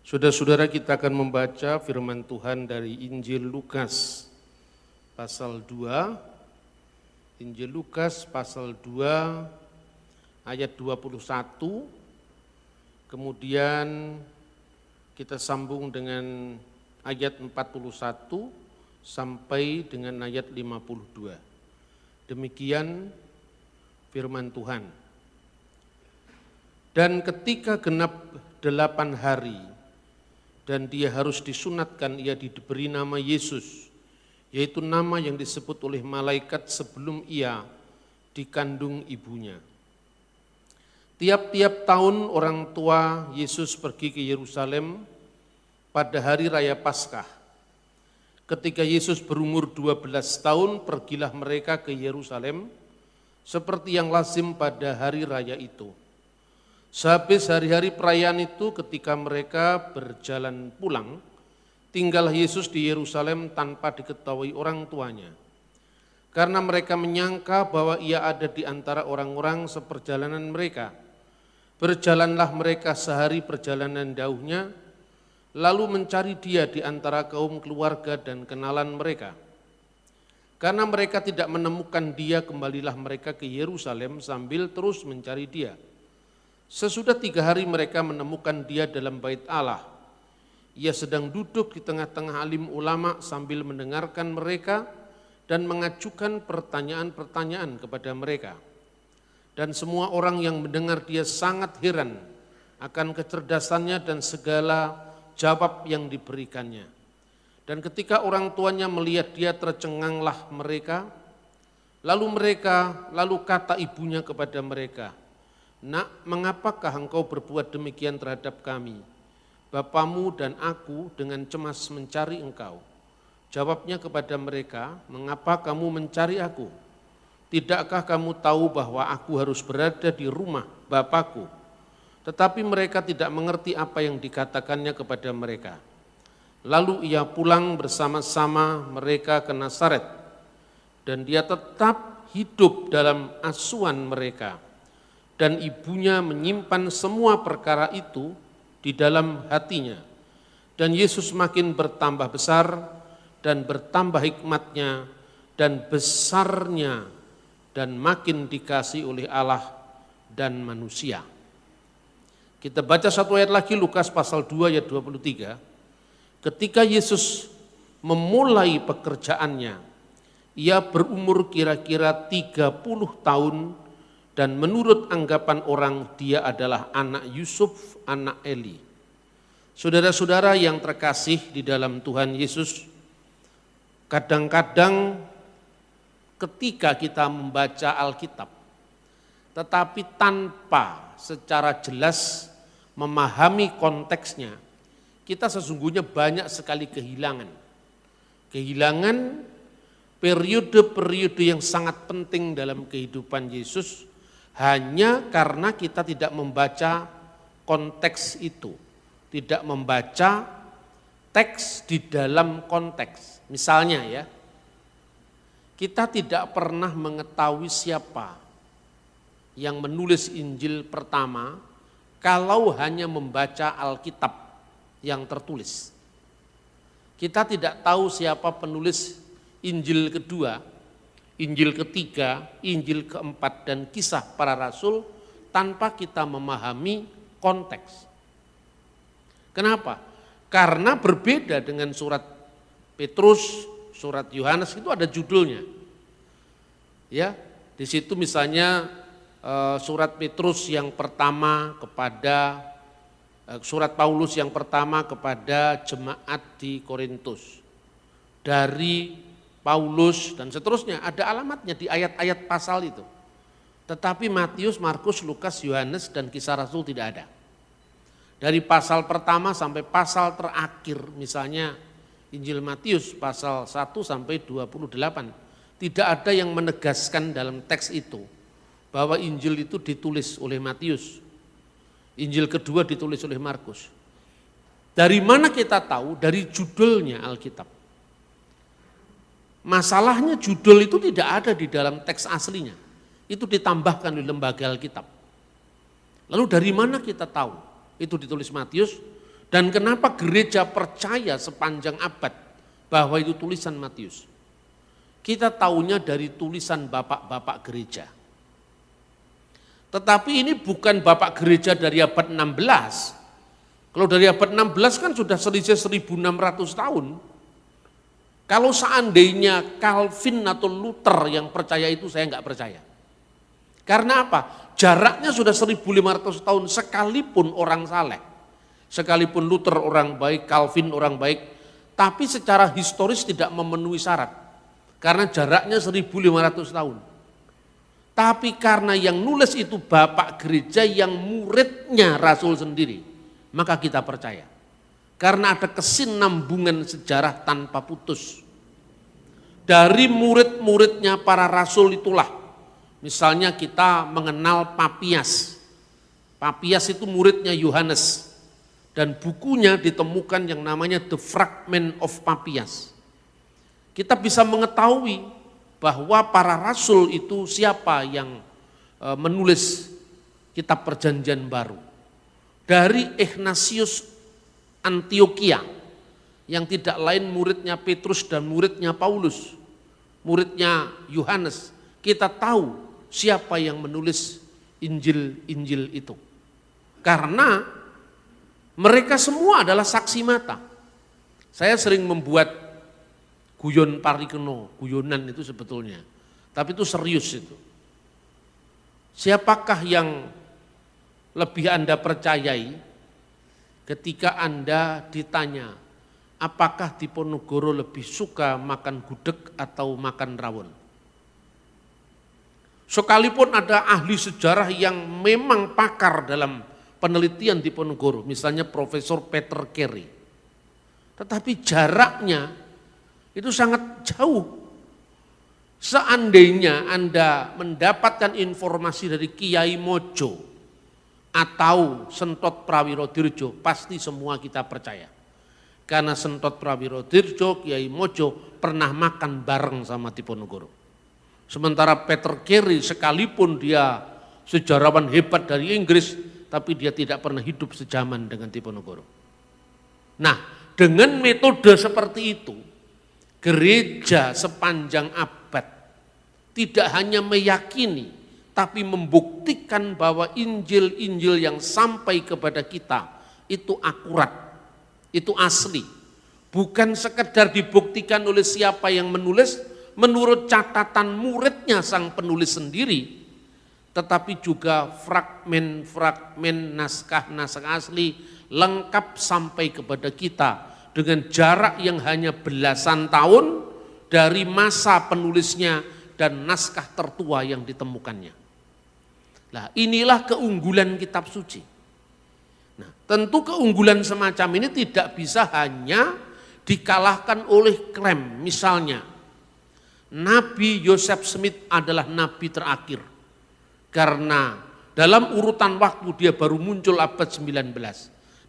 Saudara-saudara, kita akan membaca firman Tuhan dari Injil Lukas pasal 2. Injil Lukas pasal 2 ayat 21. Kemudian kita sambung dengan ayat 41 sampai dengan ayat 52. Demikian firman Tuhan. Dan ketika genap 8 hari, dan dia harus disunatkan, ia diberi nama Yesus, yaitu nama yang disebut oleh malaikat sebelum ia dikandung ibunya. Tiap-tiap tahun orang tua Yesus pergi ke Yerusalem pada hari raya Paskah. Ketika Yesus berumur 12 tahun, pergilah mereka ke Yerusalem seperti yang lazim pada hari raya itu. Sehabis hari-hari perayaan itu, ketika mereka berjalan pulang, tinggallah Yesus di Yerusalem tanpa diketahui orang tuanya. Karena mereka menyangka bahwa ia ada di antara orang-orang seperjalanan mereka. Berjalanlah mereka sehari perjalanan jauhnya, lalu mencari dia di antara kaum keluarga dan kenalan mereka. Karena mereka tidak menemukan dia, kembalilah mereka ke Yerusalem sambil terus mencari dia. Sesudah 3 hari mereka menemukan dia dalam bait Allah. Ia sedang duduk di tengah-tengah alim ulama sambil mendengarkan mereka dan mengajukan pertanyaan-pertanyaan kepada mereka. Dan semua orang yang mendengar dia sangat heran akan kecerdasannya dan segala jawab yang diberikannya. Dan ketika orang tuanya melihat dia, tercenganglah mereka. Lalu kata ibunya kepada mereka, "Nak, mengapakah engkau berbuat demikian terhadap kami? Bapamu dan aku dengan cemas mencari engkau." Jawabnya kepada mereka, "Mengapa kamu mencari aku? Tidakkah kamu tahu bahwa aku harus berada di rumah Bapakku?" Tetapi mereka tidak mengerti apa yang dikatakannya kepada mereka. Lalu ia pulang bersama-sama mereka ke Nazaret, dan dia tetap hidup dalam asuhan mereka. Dan ibunya menyimpan semua perkara itu di dalam hatinya. Dan Yesus makin bertambah besar dan bertambah hikmatnya dan besarnya, dan makin dikasihi oleh Allah dan manusia. Kita baca satu ayat lagi, Lukas pasal 2 ayat 23. Ketika Yesus memulai pekerjaannya, ia berumur kira-kira 30 tahun, dan menurut anggapan orang dia adalah anak Yusuf, anak Eli. Saudara-saudara yang terkasih di dalam Tuhan Yesus, kadang-kadang ketika kita membaca Alkitab, tetapi tanpa secara jelas memahami konteksnya, kita sesungguhnya banyak sekali kehilangan. Kehilangan periode-periode yang sangat penting dalam kehidupan Yesus, hanya karena kita tidak membaca konteks itu, tidak membaca teks di dalam konteks. Misalnya ya, kita tidak pernah mengetahui siapa yang menulis Injil pertama kalau hanya membaca Alkitab yang tertulis. Kita tidak tahu siapa penulis Injil kedua, Injil ketiga, Injil keempat, dan Kisah Para Rasul tanpa kita memahami konteks. Kenapa? Karena berbeda dengan surat Petrus, surat Yohanes itu ada judulnya. Ya, di situ misalnya surat Petrus yang pertama kepada surat Paulus yang pertama kepada jemaat di Korintus. Dari Paulus dan seterusnya, ada alamatnya di ayat-ayat pasal itu. Tetapi Matius, Markus, Lukas, Yohanes, dan Kisah Rasul tidak ada. Dari pasal pertama sampai pasal terakhir, misalnya Injil Matius pasal 1 sampai 28, tidak ada yang menegaskan dalam teks itu bahwa Injil itu ditulis oleh Matius. Injil kedua ditulis oleh Markus. Dari mana kita tahu? Dari judulnya Alkitab. Masalahnya judul itu tidak ada di dalam teks aslinya. Itu ditambahkan oleh lembaga Alkitab. Lalu dari mana kita tahu? Itu ditulis Matius, Dan kenapa gereja percaya sepanjang abad bahwa itu tulisan Matius? Kita tahunya dari tulisan bapak-bapak gereja. Tetapi ini bukan bapak gereja dari abad 16. Kalau dari abad 16 kan sudah selisih 1600 tahun. Kalau seandainya Calvin atau Luther yang percaya itu, saya enggak percaya. Karena apa? Jaraknya sudah 1500 tahun sekalipun orang saleh. Sekalipun Luther orang baik, Calvin orang baik, tapi secara historis tidak memenuhi syarat. Karena jaraknya 1500 tahun. Tapi karena yang nulis itu bapak gereja yang muridnya Rasul sendiri, maka kita percaya. Karena ada kesinambungan sejarah tanpa putus. Dari murid-muridnya para rasul itulah, misalnya kita mengenal Papias. Papias itu muridnya Yohanes. Dan bukunya ditemukan yang namanya The Fragment of Papias. Kita bisa mengetahui bahwa para rasul itu siapa yang menulis kitab perjanjian baru. Dari Ignatius Antioquia, yang tidak lain muridnya Petrus dan muridnya Paulus, muridnya Yohanes, kita tahu siapa yang menulis Injil-Injil itu. Karena mereka semua adalah saksi mata. Saya sering membuat guyon parikeno, guyonan itu sebetulnya. Tapi itu serius itu. Siapakah yang lebih Anda percayai ketika Anda ditanya, apakah Diponegoro lebih suka makan gudeg atau makan rawon? Sekalipun ada ahli sejarah yang memang pakar dalam penelitian Diponegoro, misalnya Profesor Peter Carey. Tetapi jaraknya itu sangat jauh. Seandainya Anda mendapatkan informasi dari Kiai Mojo atau Sentot Prawirodirjo, pasti semua kita percaya. Karena Sentot Prawirodirjo, Kiai Mojo pernah makan bareng sama Diponegoro. Sementara Peter Carey sekalipun dia sejarawan hebat dari Inggris, tapi dia tidak pernah hidup sejaman dengan Diponegoro. Nah, dengan metode seperti itu, gereja sepanjang abad tidak hanya meyakini, tapi membuktikan bahwa Injil-Injil yang sampai kepada kita itu akurat, itu asli. Bukan sekedar dibuktikan oleh siapa yang menulis, menurut catatan muridnya sang penulis sendiri, tetapi juga fragmen-fragmen naskah-naskah asli lengkap sampai kepada kita dengan jarak yang hanya belasan tahun dari masa penulisnya dan naskah tertua yang ditemukannya. Nah, inilah keunggulan kitab suci. Nah, tentu keunggulan semacam ini tidak bisa hanya dikalahkan oleh klaim. Misalnya, Nabi Joseph Smith adalah nabi terakhir. Karena dalam urutan waktu dia baru muncul abad 19.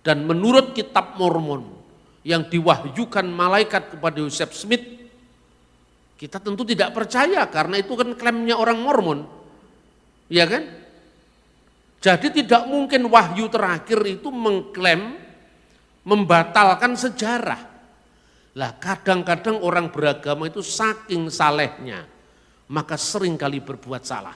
Dan menurut kitab Mormon yang diwahyukan malaikat kepada Joseph Smith, kita tentu tidak percaya karena itu kan klaimnya orang Mormon. Ya kan? Jadi tidak mungkin wahyu terakhir itu mengklaim, membatalkan sejarah. Lah kadang-kadang orang beragama itu saking salehnya, maka seringkali berbuat salah.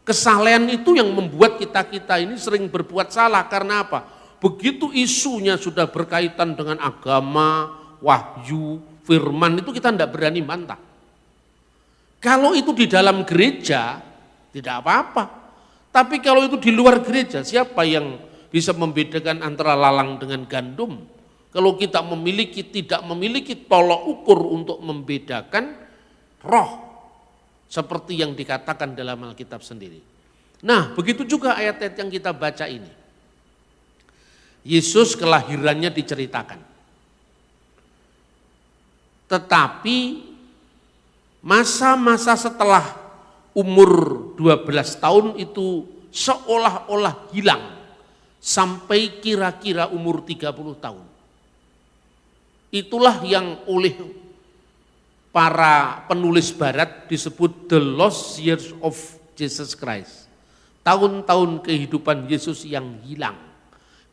Kesalehan itu yang membuat kita-kita ini sering berbuat salah karena apa? Begitu isunya sudah berkaitan dengan agama, wahyu, firman itu kita tidak berani bantah. Kalau itu di dalam gereja tidak apa-apa. Tapi kalau itu di luar gereja, siapa yang bisa membedakan antara lalang dengan gandum? Kalau kita tidak memiliki tolok ukur untuk membedakan roh seperti yang dikatakan dalam Alkitab sendiri. Nah, begitu juga ayat-ayat yang kita baca ini. Yesus kelahirannya diceritakan. Tetapi masa-masa setelah umur 12 tahun itu seolah-olah hilang sampai kira-kira umur 30 tahun. Itulah yang oleh para penulis barat disebut the lost years of Jesus Christ. Tahun-tahun kehidupan Yesus yang hilang.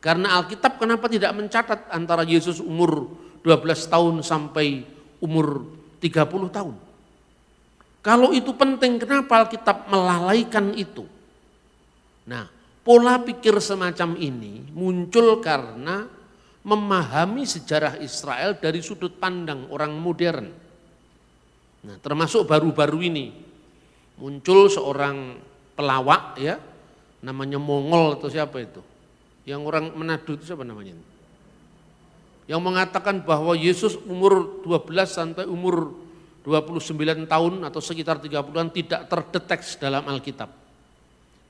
Karena Alkitab kenapa tidak mencatat antara Yesus umur 12 tahun sampai umur 30 tahun? Kalau itu penting, kenapa Alkitab melalaikan itu? Nah, pola pikir semacam ini muncul karena memahami sejarah Israel dari sudut pandang orang modern. Nah, termasuk baru-baru ini muncul seorang pelawak ya, namanya Mongol atau siapa itu? Yang orang Manado itu siapa namanya? Yang mengatakan bahwa Yesus umur 12 sampai umur 29 tahun atau sekitar 30-an tidak terdeteksi dalam Alkitab.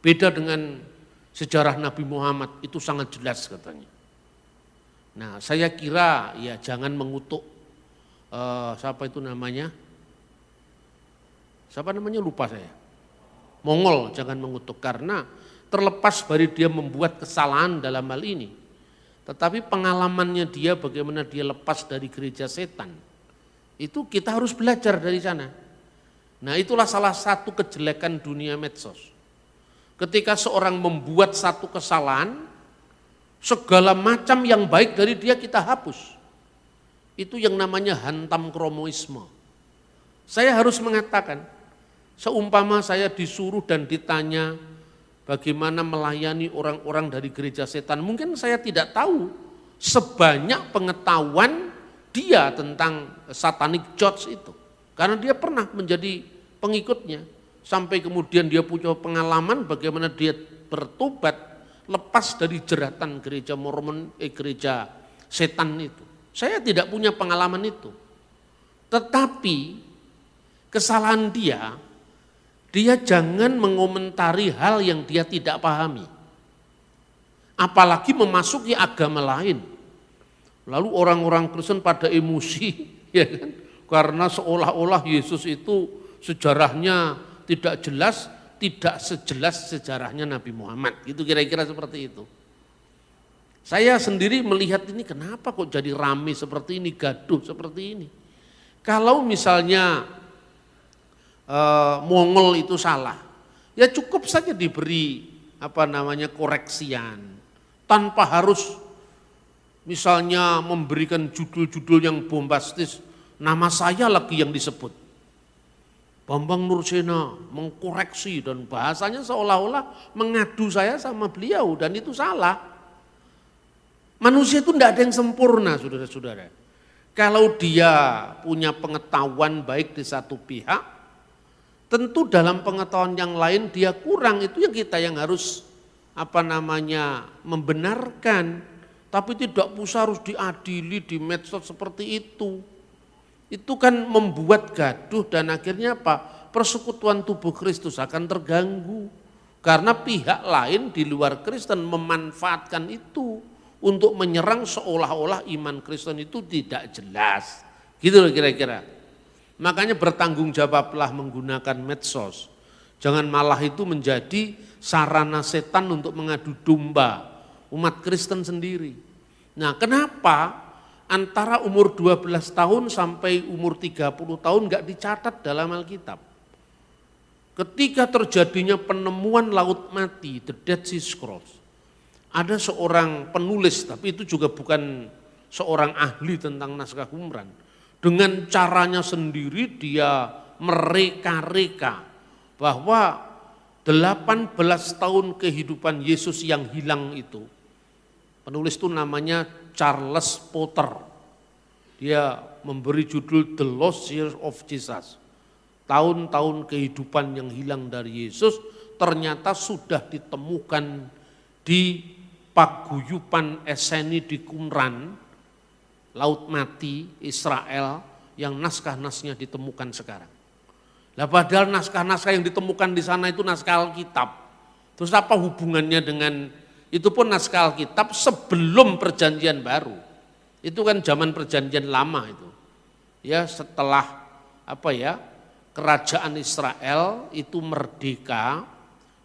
Beda dengan sejarah Nabi Muhammad, itu sangat jelas katanya. Nah, saya kira ya jangan mengutuk siapa itu namanya? Siapa namanya lupa saya. Mongol jangan mengutuk karena terlepas dari dia membuat kesalahan dalam hal ini. Tetapi pengalamannya dia bagaimana dia lepas dari gereja setan. Itu kita harus belajar dari sana. Nah, itulah salah satu kejelekan dunia medsos. Ketika seorang membuat satu kesalahan, segala macam yang baik dari dia kita hapus. Itu yang namanya hantam kromoisme. Saya harus mengatakan, seumpama saya disuruh dan ditanya bagaimana melayani orang-orang dari gereja setan, mungkin saya tidak tahu sebanyak pengetahuan dia tentang satanic church itu. Karena dia pernah menjadi pengikutnya, sampai kemudian dia punya pengalaman bagaimana dia bertobat lepas dari jeratan gereja Mormon, gereja setan itu. Saya tidak punya pengalaman itu. Tetapi kesalahan dia jangan mengomentari hal yang dia tidak pahami. Apalagi memasuki agama lain. Lalu orang-orang Kristen pada emosi, ya kan? Karena seolah-olah Yesus itu sejarahnya tidak jelas, tidak sejelas sejarahnya Nabi Muhammad. Gitu kira-kira seperti itu. Saya sendiri melihat ini kenapa kok jadi rame seperti ini, gaduh seperti ini. Kalau misalnya Mongol itu salah, ya cukup saja diberi koreksian tanpa harus misalnya memberikan judul-judul yang bombastis, nama saya lagi yang disebut. Bambang Nursena mengkoreksi dan bahasanya seolah-olah mengadu saya sama beliau dan itu salah. Manusia itu tidak ada yang sempurna, saudara-saudara. Kalau dia punya pengetahuan baik di satu pihak, tentu dalam pengetahuan yang lain dia kurang, itu yang kita yang harus membenarkan. Tapi tidak usah harus diadili di medsos seperti itu. Itu kan membuat gaduh dan akhirnya persekutuan tubuh Kristus akan terganggu. Karena pihak lain di luar Kristen memanfaatkan itu untuk menyerang seolah-olah iman Kristen itu tidak jelas. Gitu loh kira-kira. Makanya bertanggung jawablah menggunakan medsos. Jangan malah itu menjadi sarana setan untuk mengadu domba umat Kristen sendiri. Nah, kenapa antara umur 12 tahun sampai umur 30 tahun enggak dicatat dalam Alkitab? Ketika terjadinya penemuan laut mati, the Dead Sea Scrolls, ada seorang penulis, tapi itu juga bukan seorang ahli tentang naskah Qumran. Dengan caranya sendiri dia mereka-reka bahwa 18 tahun kehidupan Yesus yang hilang itu, penulis itu namanya Charles Potter. Dia memberi judul The Lost Years of Jesus. Tahun-tahun kehidupan yang hilang dari Yesus ternyata sudah ditemukan di paguyuban Esseni di Qumran, Laut Mati, Israel, yang naskah-naskahnya ditemukan sekarang. Lah padahal naskah-naskah yang ditemukan di sana itu naskah Alkitab. Terus apa hubungannya dengan itu pun naskah Alkitab sebelum perjanjian baru. Itu kan zaman perjanjian lama itu. Ya setelah kerajaan Israel itu merdeka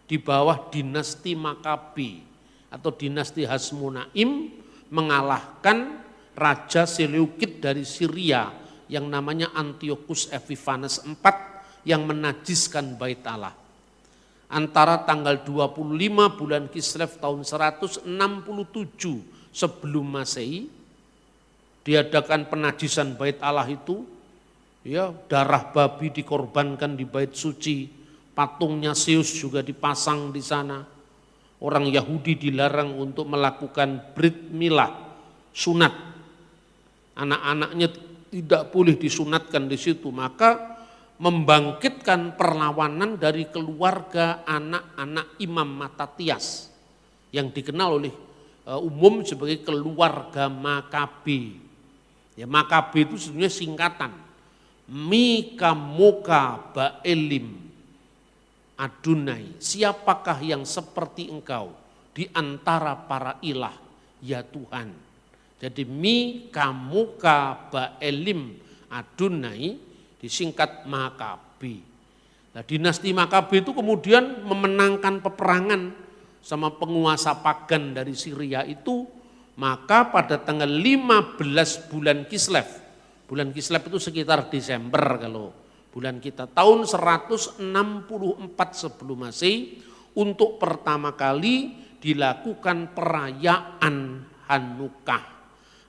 di bawah dinasti Makabi atau dinasti Hasmonaim mengalahkan Raja Seleukid dari Syria yang namanya Antiochus Epiphanes IV yang menajiskan bait Allah. antara tanggal 25 bulan Kislev tahun 167 sebelum Masehi, diadakan penajisan bait Allah itu, ya, darah babi dikorbankan di bait suci, patungnya Zeus juga dipasang di sana. Orang Yahudi dilarang untuk melakukan brit milah, sunat. Anak-anaknya tidak boleh disunatkan di situ, maka membangkitkan perlawanan dari keluarga anak-anak Imam Matatias yang dikenal oleh umum sebagai keluarga Makabe. Ya, Makabe itu sebenarnya singkatan Mika Moka Baelim Adonai. Siapakah yang seperti engkau di antara para ilah, ya Tuhan. Jadi Mika Moka Baelim Adonai disingkat Makabe. Nah, dinasti Makabe itu kemudian memenangkan peperangan sama penguasa pagan dari Syria itu, maka pada tanggal 15 bulan Kislev itu sekitar Desember kalau bulan kita, tahun 164 sebelum Masehi, untuk pertama kali dilakukan perayaan Hanukkah.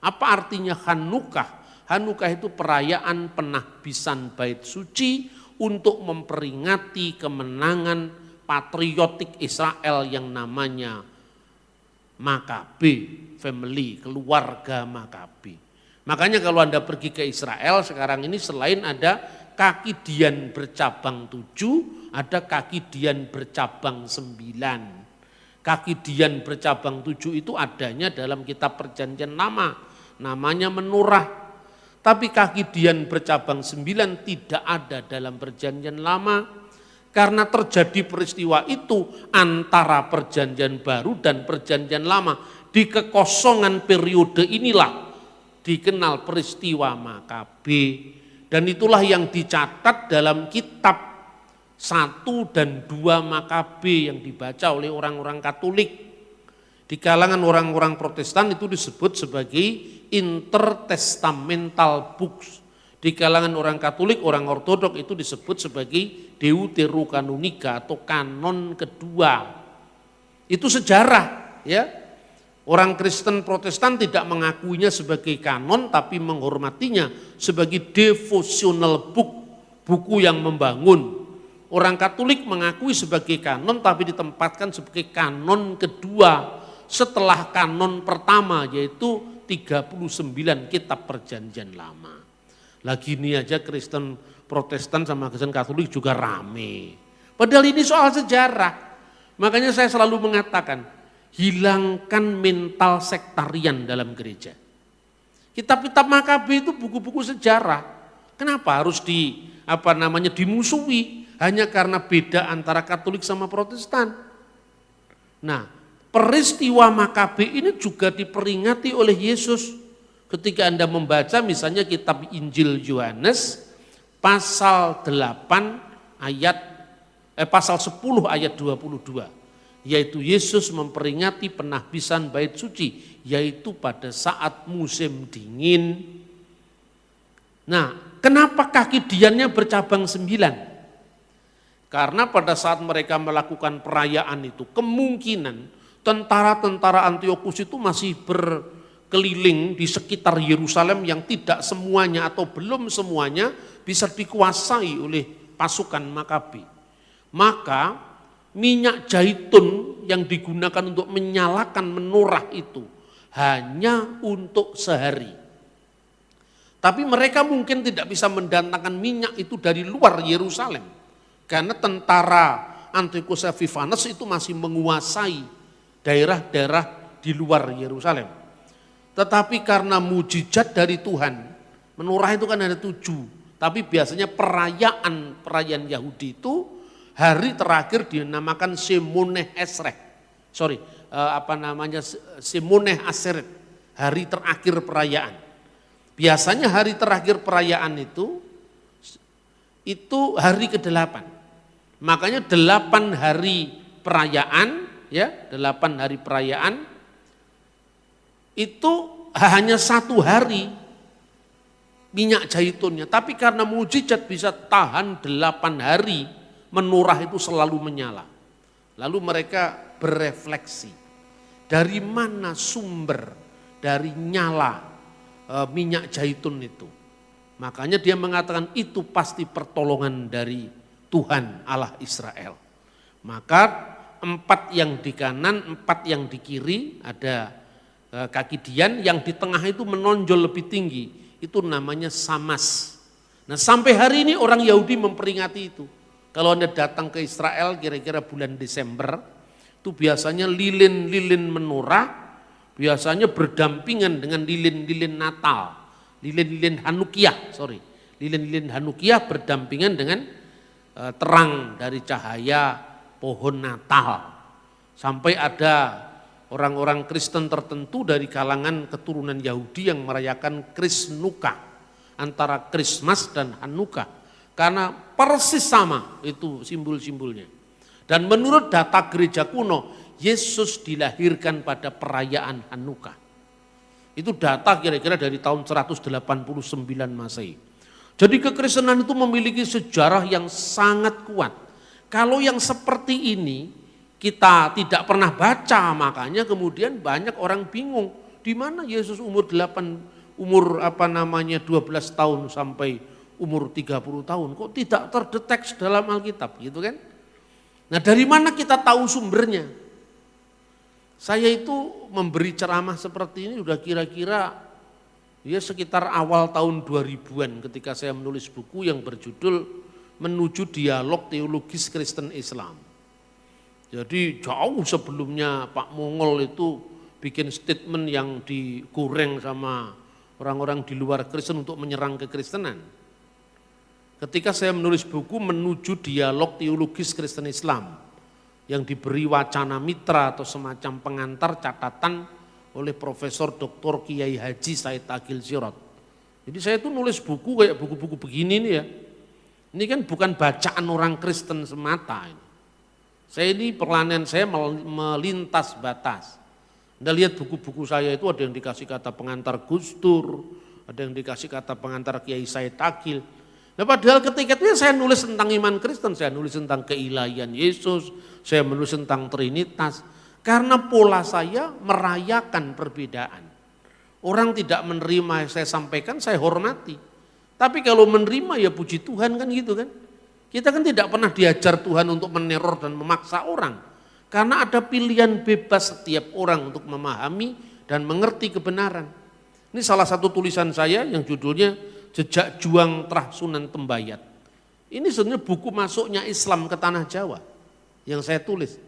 Apa artinya Hanukkah? Hanukkah itu perayaan penahbisan bait suci untuk memperingati kemenangan patriotik Israel yang namanya Makabe family, keluarga Makabe. Makanya kalau Anda pergi ke Israel sekarang ini, selain ada kaki Dian bercabang 7, ada kaki Dian bercabang 9. Kaki Dian bercabang 7 itu adanya dalam kitab Perjanjian Lama, namanya menorah. Tapi kaki Dian bercabang 9 tidak ada dalam Perjanjian Lama, karena terjadi peristiwa itu antara Perjanjian Baru dan Perjanjian Lama. Di kekosongan periode inilah dikenal peristiwa Makabe, dan itulah yang dicatat dalam kitab 1 dan 2 Makabe yang dibaca oleh orang-orang Katolik. Di kalangan orang-orang Protestan itu disebut sebagai intertestamental books. Di kalangan orang Katolik, orang Ortodok itu disebut sebagai Deuterokanonika atau kanon kedua. Itu sejarah, ya. Orang Kristen Protestan tidak mengakuinya sebagai kanon, tapi menghormatinya sebagai devotional book, buku yang membangun. Orang Katolik mengakui sebagai kanon, tapi ditempatkan sebagai kanon kedua setelah kanon pertama, yaitu 39 kitab Perjanjian Lama. Lagi ini aja Kristen Protestan sama Kristen Katolik juga rame. Padahal ini soal sejarah. Makanya saya selalu mengatakan, hilangkan mental sektarian dalam gereja. Kitab-kitab Makabe itu buku-buku sejarah. Kenapa harus dimusuhi hanya karena beda antara Katolik sama Protestan? Nah, peristiwa Makabe ini juga diperingati oleh Yesus. Ketika Anda membaca misalnya kitab Injil Yohanes pasal 10 ayat 22. Yaitu Yesus memperingati penahbisan bait suci, yaitu pada saat musim dingin. Nah, kenapa kaki Diannya bercabang 9? Karena pada saat mereka melakukan perayaan itu, kemungkinan tentara-tentara Antiochus itu masih berkeliling di sekitar Yerusalem yang tidak semuanya atau belum semuanya bisa dikuasai oleh pasukan Makabe. Maka minyak zaitun yang digunakan untuk menyalakan menorah itu hanya untuk sehari. Tapi mereka mungkin tidak bisa mendatangkan minyak itu dari luar Yerusalem, karena tentara Antiochus Epiphanes itu masih menguasai daerah-daerah di luar Yerusalem. Tetapi karena mujizat dari Tuhan, menorah itu kan ada 7, tapi biasanya perayaan Yahudi itu hari terakhir dinamakan Shemoneh Esrei. Shemoneh Aseret, hari terakhir perayaan. Biasanya hari terakhir perayaan itu hari ke-8. Makanya 8 hari perayaan, ya, 8 hari perayaan itu hanya 1 hari minyak zaitunnya. Tapi karena mujizat bisa tahan 8 hari, menorah itu selalu menyala. Lalu mereka berefleksi, dari mana sumber dari nyala minyak zaitun itu. Makanya dia mengatakan itu pasti pertolongan dari Tuhan Allah Israel. Maka 4 yang di kanan, 4 yang di kiri, ada kaki Dian, yang di tengah itu menonjol lebih tinggi, itu namanya Samas. Nah sampai hari ini orang Yahudi memperingati itu. Kalau Anda datang ke Israel kira-kira bulan Desember, itu biasanya lilin-lilin menorah, biasanya berdampingan dengan lilin-lilin Natal, lilin-lilin Hanukiah, lilin-lilin Hanukiah berdampingan dengan terang dari cahaya pohon Natal. Sampai ada orang-orang Kristen tertentu dari kalangan keturunan Yahudi yang merayakan Krisnuka, antara Christmas dan Hanukkah. Karena persis sama itu simbol-simbolnya. Dan menurut data gereja kuno, Yesus dilahirkan pada perayaan Hanukkah. Itu data kira-kira dari tahun 189 Masehi. Jadi kekristenan itu memiliki sejarah yang sangat kuat. Kalau yang seperti ini kita tidak pernah baca, makanya kemudian banyak orang bingung. Di mana Yesus umur 12 tahun sampai umur 30 tahun, kok tidak terdeteksi dalam Alkitab gitu kan. Nah dari mana kita tahu sumbernya? Saya itu memberi ceramah seperti ini udah kira-kira ya sekitar awal tahun 2000-an ketika saya menulis buku yang berjudul Menuju Dialog Teologis Kristen Islam. Jadi jauh sebelumnya Pak Mongol itu bikin statement yang digoreng sama orang-orang di luar Kristen untuk menyerang kekristenan. Ketika saya menulis buku Menuju Dialog Teologis Kristen Islam yang diberi wacana mitra atau semacam pengantar catatan oleh Profesor Dr. Kiai Haji Said Agil Sirot. Jadi saya itu nulis buku kayak buku-buku begini nih ya. Ini kan bukan bacaan orang Kristen semata. Saya ini perlahan saya melintas batas. Anda lihat buku-buku saya itu ada yang dikasih kata pengantar Gus Dur, ada yang dikasih kata pengantar Kiai Said Agil. Nah padahal ketika itu saya nulis tentang iman Kristen, saya nulis tentang keilahian Yesus, saya menulis tentang Trinitas. Karena pola saya merayakan perbedaan. Orang tidak menerima yang saya sampaikan, saya hormati. Tapi kalau menerima ya puji Tuhan kan gitu kan. Kita kan tidak pernah diajar Tuhan untuk meneror dan memaksa orang. Karena ada pilihan bebas setiap orang untuk memahami dan mengerti kebenaran. Ini salah satu tulisan saya yang judulnya Jejak Juang Trah Sunan Tembayat. Ini sebenarnya buku masuknya Islam ke Tanah Jawa yang saya tulis.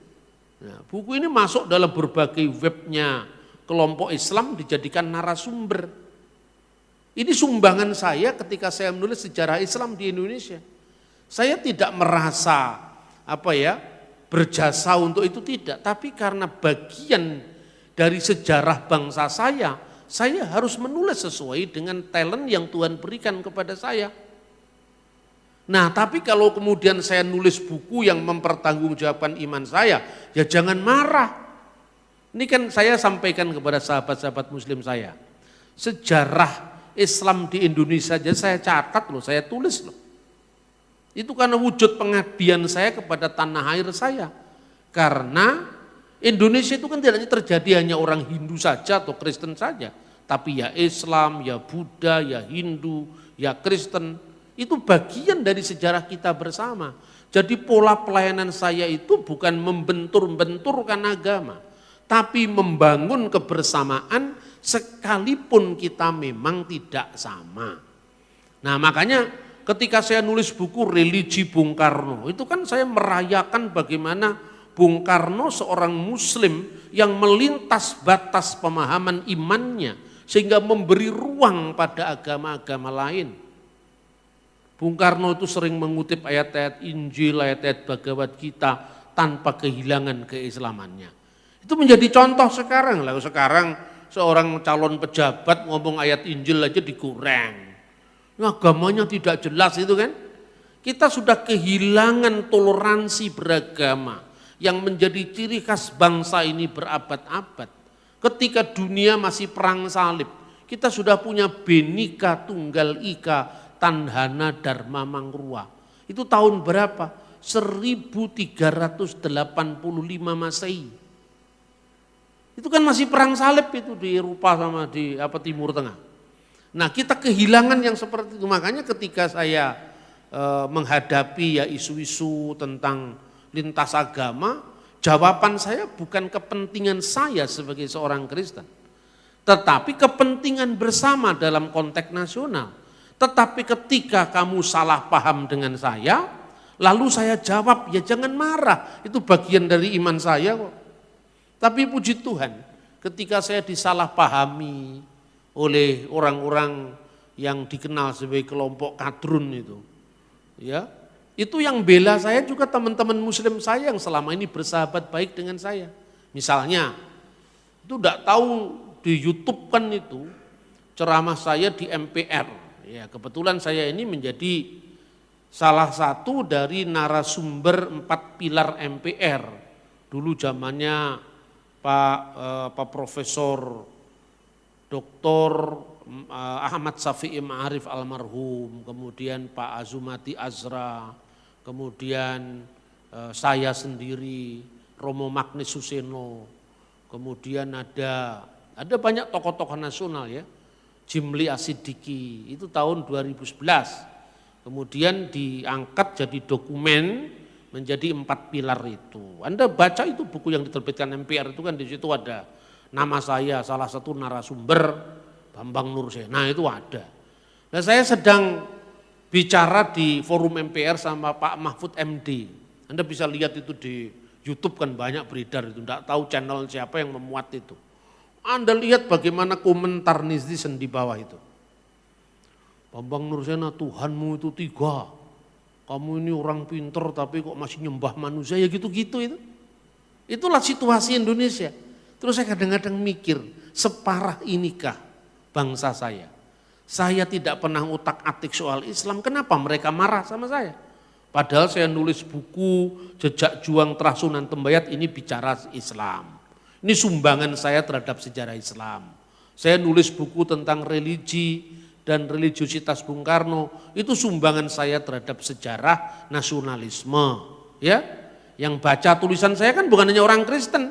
Nah, buku ini masuk dalam berbagai webnya kelompok Islam dijadikan narasumber. Ini sumbangan saya ketika saya menulis sejarah Islam di Indonesia. Saya tidak merasa berjasa untuk itu tidak, tapi karena bagian dari sejarah bangsa saya harus menulis sesuai dengan talent yang Tuhan berikan kepada saya. Nah tapi kalau kemudian saya nulis buku yang mempertanggungjawabkan iman saya, ya jangan marah. Ini kan saya sampaikan kepada sahabat-sahabat muslim saya. Sejarah Islam di Indonesia aja saya catat loh, saya tulis loh. Itu karena wujud pengabdian saya kepada tanah air saya. Karena Indonesia itu kan tidak terjadi hanya orang Hindu saja atau Kristen saja. Tapi ya Islam, ya Buddha, ya Hindu, ya Kristen. Itu bagian dari sejarah kita bersama. Jadi pola pelayanan saya itu bukan membentur-benturkan agama. Tapi membangun kebersamaan sekalipun kita memang tidak sama. Nah makanya ketika saya nulis buku Religi Bung Karno, itu kan saya merayakan bagaimana Bung Karno seorang muslim yang melintas batas pemahaman imannya sehingga memberi ruang pada agama-agama lain. Bung Karno itu sering mengutip ayat-ayat Injil, ayat-ayat Bhagavad Gita tanpa kehilangan keislamannya. Itu menjadi contoh sekarang. Lalu sekarang seorang calon pejabat ngomong ayat Injil aja digoreng. Agamanya tidak jelas itu kan. Kita sudah kehilangan toleransi beragama yang menjadi ciri khas bangsa ini berabad-abad. Ketika dunia masih perang salib, kita sudah punya Bhinneka Tunggal Ika Tandhana Dharma Mangrua. Itu tahun berapa? 1385 Masehi. Itu kan masih perang salib itu di Eropa sama di Timur Tengah. Nah, kita kehilangan yang seperti itu. Makanya ketika saya menghadapi ya isu-isu tentang lintas agama, jawaban saya bukan kepentingan saya sebagai seorang Kristen, tetapi kepentingan bersama dalam konteks nasional. Tetapi ketika kamu salah paham dengan saya, lalu saya jawab, ya jangan marah, itu bagian dari iman saya kok. Tapi puji Tuhan, ketika saya disalahpahami oleh orang-orang yang dikenal sebagai kelompok kadrun itu, ya, itu yang bela saya juga teman-teman muslim saya yang selama ini bersahabat baik dengan saya. Misalnya, itu tidak tahu di YouTube kan itu ceramah saya di MPR. Ya, kebetulan saya ini menjadi salah satu dari narasumber 4 pilar MPR. Dulu zamannya Pak Profesor Dr. Ahmad Syafi'i Ma'arif almarhum, kemudian Pak Azumati Azra, kemudian saya sendiri, Romo Magnis Suseno, kemudian ada banyak tokoh-tokoh nasional ya, Jimli Asidiki, itu tahun 2011. Kemudian diangkat jadi dokumen menjadi 4 pilar itu. Anda baca itu buku yang diterbitkan MPR itu kan di situ ada nama saya, salah satu narasumber Bambang Nursena. Nah itu ada. Nah saya sedang bicara di forum MPR sama Pak Mahfud MD. Anda bisa lihat itu di YouTube kan banyak beredar itu. Tidak tahu channel siapa yang memuat itu. Anda lihat bagaimana komentar netizen di bawah itu. Bambang Nursena, Tuhanmu itu 3. Kamu ini orang pinter tapi kok masih nyembah manusia, ya gitu-gitu itu. Itulah situasi Indonesia. Terus saya kadang-kadang mikir, separah inikah bangsa saya? Saya tidak pernah utak-atik soal Islam, kenapa mereka marah sama saya? Padahal saya nulis buku Jejak Juang Terasunan Tembayat ini bicara Islam. Ini sumbangan saya terhadap sejarah Islam. Saya nulis buku tentang religi dan religiositas Bung Karno, itu sumbangan saya terhadap sejarah nasionalisme. Ya, yang baca tulisan saya kan bukan hanya orang Kristen,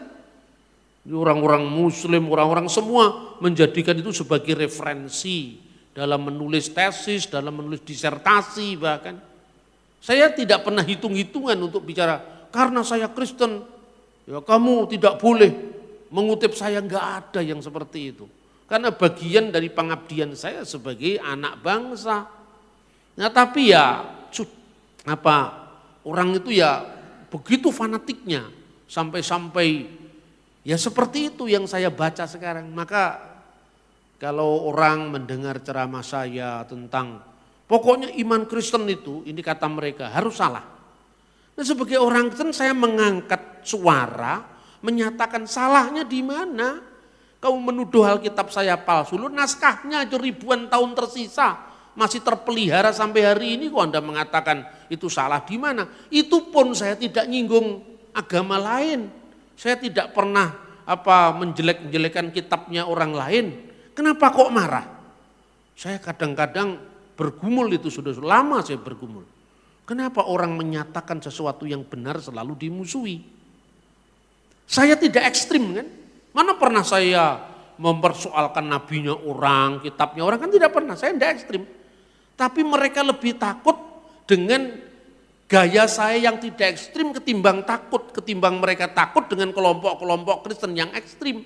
orang-orang Muslim, orang-orang semua menjadikan itu sebagai referensi dalam menulis tesis, dalam menulis disertasi bahkan. Saya tidak pernah hitung-hitungan untuk bicara karena saya Kristen, ya kamu tidak boleh mengutip saya, enggak ada yang seperti itu. Karena bagian dari pengabdian saya sebagai anak bangsa. Nah tapi ya orang itu ya begitu fanatiknya sampai ya seperti itu yang saya baca sekarang. Maka kalau orang mendengar ceramah saya tentang pokoknya iman Kristen itu, ini kata mereka harus salah. Nah sebagai orang Kristen saya mengangkat suara menyatakan salahnya di mana? Kamu menuduh Alkitab saya palsu, lu naskahnya aja ribuan tahun tersisa, masih terpelihara sampai hari ini kok Anda mengatakan itu salah di mana? Itu pun saya tidak nyinggung agama lain. Saya tidak pernah menjelek-jelekan kitabnya orang lain. Kenapa kok marah? Saya kadang-kadang bergumul itu sudah lama saya bergumul. Kenapa orang menyatakan sesuatu yang benar selalu dimusuhi? Saya tidak ekstrim kan? Mana pernah saya mempersoalkan nabinya orang, kitabnya orang, kan tidak pernah, saya tidak ekstrim. Tapi mereka lebih takut dengan gaya saya yang tidak ekstrim ketimbang mereka takut dengan kelompok-kelompok Kristen yang ekstrim.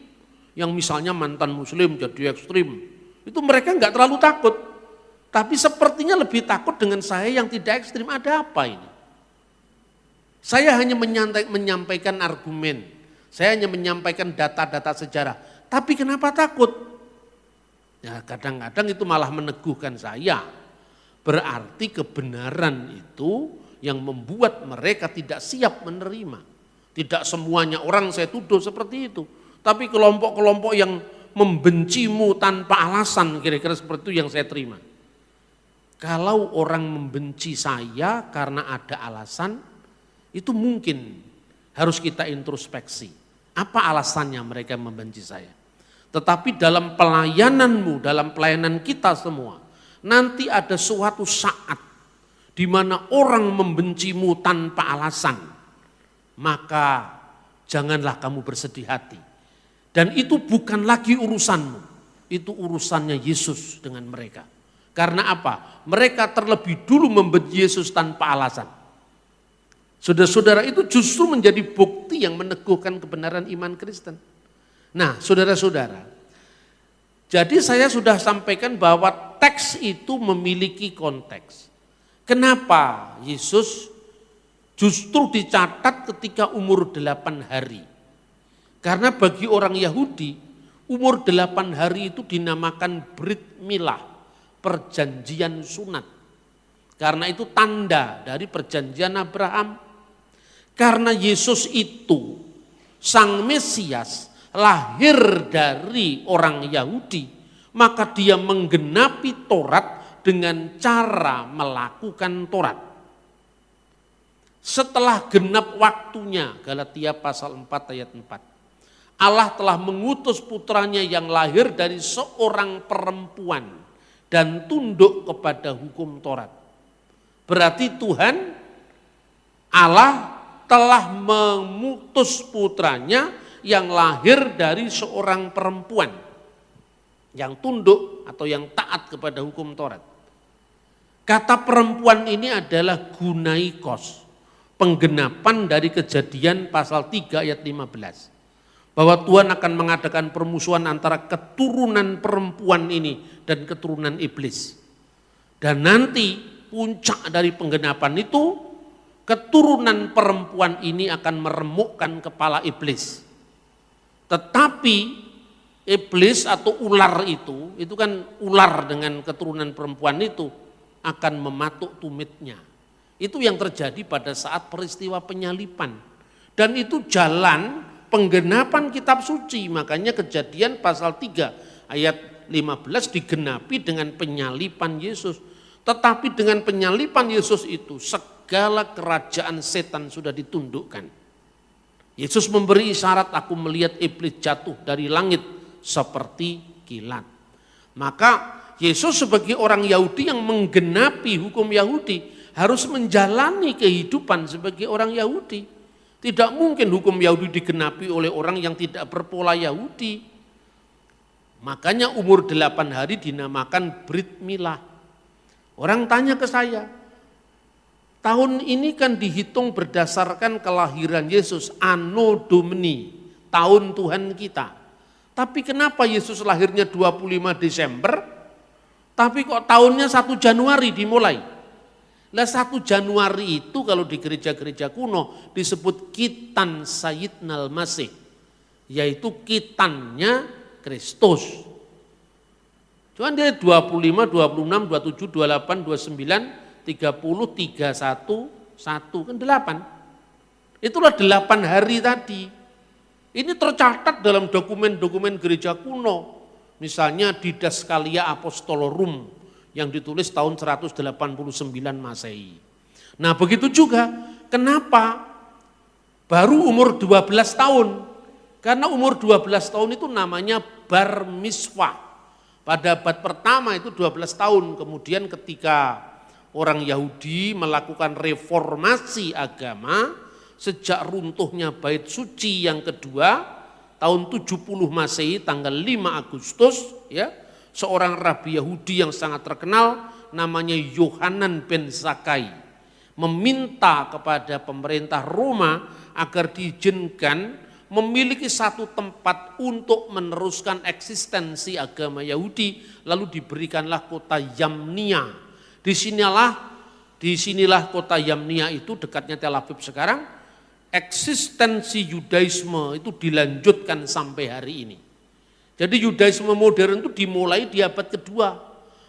Yang misalnya mantan muslim jadi ekstrim, itu mereka enggak terlalu takut. Tapi sepertinya lebih takut dengan saya yang tidak ekstrim. Ada apa ini? Saya hanya menyampaikan argumen. Saya hanya menyampaikan data-data sejarah. Tapi kenapa takut? Ya kadang-kadang itu malah meneguhkan saya. Berarti kebenaran itu yang membuat mereka tidak siap menerima. Tidak semuanya orang saya tuduh seperti itu. Tapi kelompok-kelompok yang membencimu tanpa alasan, kira-kira seperti itu yang saya terima. Kalau orang membenci saya karena ada alasan, itu mungkin harus kita introspeksi. Apa alasannya mereka membenci saya? Tetapi dalam pelayananmu, dalam pelayanan kita semua, nanti ada suatu saat di mana orang membencimu tanpa alasan, maka janganlah kamu bersedih hati. Dan itu bukan lagi urusanmu, itu urusannya Yesus dengan mereka. Karena apa? Mereka terlebih dulu membenci Yesus tanpa alasan. Saudara-saudara, itu justru menjadi bukti yang meneguhkan kebenaran iman Kristen. Nah, saudara-saudara, jadi saya sudah sampaikan bahwa teks itu memiliki konteks. Kenapa Yesus justru dicatat ketika umur 8 hari? Karena bagi orang Yahudi, umur 8 hari itu dinamakan Brit Milah, perjanjian sunat. Karena itu tanda dari perjanjian Abraham. Karena Yesus itu, Sang Mesias, lahir dari orang Yahudi, maka dia menggenapi Taurat dengan cara melakukan Taurat. Setelah genap waktunya, Galatia pasal 4 ayat 4. Allah telah mengutus putranya yang lahir dari seorang perempuan dan tunduk kepada hukum Taurat. Berarti Tuhan Allah telah mengutus putranya yang lahir dari seorang perempuan yang tunduk atau yang taat kepada hukum Taurat. Kata perempuan ini adalah gunaikos, penggenapan dari Kejadian pasal 3 ayat 15. Bahwa Tuhan akan mengadakan permusuhan antara keturunan perempuan ini dan keturunan iblis. Dan nanti puncak dari penggenapan itu, keturunan perempuan ini akan meremukkan kepala iblis. Tetapi iblis atau ular itu kan ular dengan keturunan perempuan itu akan mematuk tumitnya. Itu yang terjadi pada saat peristiwa penyalipan. Dan itu jalan penggenapan kitab suci, makanya Kejadian pasal 3 ayat 15 digenapi dengan penyalipan Yesus. Tetapi dengan penyalipan Yesus itu segala kerajaan setan sudah ditundukkan. Yesus memberi isyarat, aku melihat iblis jatuh dari langit seperti kilat. Maka Yesus sebagai orang Yahudi yang menggenapi hukum Yahudi harus menjalani kehidupan sebagai orang Yahudi. Tidak mungkin hukum Yahudi digenapi oleh orang yang tidak berpola Yahudi. Makanya umur 8 hari dinamakan Brit Milah. Orang tanya ke saya, tahun ini kan dihitung berdasarkan kelahiran Yesus, Anno Domini, tahun Tuhan kita. Tapi kenapa Yesus lahirnya 25 Desember, tapi kok tahunnya 1 Januari dimulai? Nah 1 Januari itu kalau di gereja-gereja kuno disebut Kitan Sayyidnal Masih, yaitu kitannya Kristus. Cuman dia 25, 26, 27, 28, 29, 30, 31, 1, kan 8. Itulah 8 hari tadi. Ini tercatat dalam dokumen-dokumen gereja kuno. Misalnya Didaskalia Apostolorum yang ditulis tahun 189 Masehi. Nah begitu juga, kenapa baru umur 12 tahun? Karena umur 12 tahun itu namanya bar miswah. Pada abad pertama itu 12 tahun, kemudian ketika orang Yahudi melakukan reformasi agama, sejak runtuhnya bait suci yang kedua, tahun 70 Masehi tanggal 5 Agustus, ya, seorang rabi Yahudi yang sangat terkenal namanya Yohanan ben Zakkai meminta kepada pemerintah Roma agar diizinkan memiliki satu tempat untuk meneruskan eksistensi agama Yahudi, lalu diberikanlah kota Yamnia. Disinilah kota Yamnia itu dekatnya Tel Aviv sekarang, eksistensi Yudaisme itu dilanjutkan sampai hari ini. Jadi Yudaisme modern itu dimulai di abad kedua.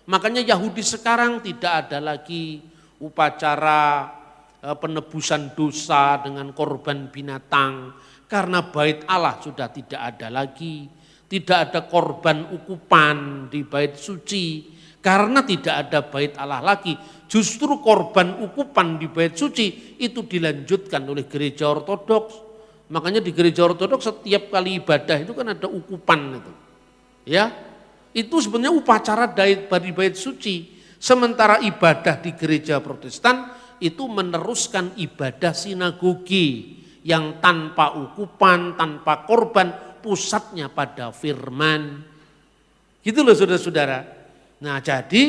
Makanya Yahudi sekarang tidak ada lagi upacara penebusan dosa dengan korban binatang. Karena bait Allah sudah tidak ada lagi. Tidak ada korban ukupan di bait suci. Karena tidak ada bait Allah lagi. Justru korban ukupan di bait suci itu dilanjutkan oleh gereja Ortodoks. Makanya di gereja Ortodoks setiap kali ibadah itu kan ada ukupan itu. Ya, itu sebenarnya upacara dari bait suci. Sementara ibadah di gereja Protestan itu meneruskan ibadah sinagogi yang tanpa ukupan, tanpa korban, pusatnya pada firman. Gitu loh saudara-saudara. Nah jadi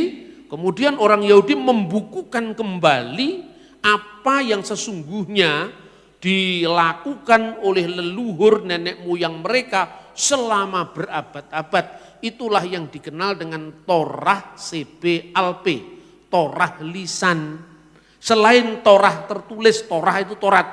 kemudian orang Yahudi membukukan kembali apa yang sesungguhnya dilakukan oleh leluhur nenek moyang mereka selama berabad-abad. Itulah yang dikenal dengan Torah CBLP, Torah lisan. Selain Torah tertulis, Torah itu Torat.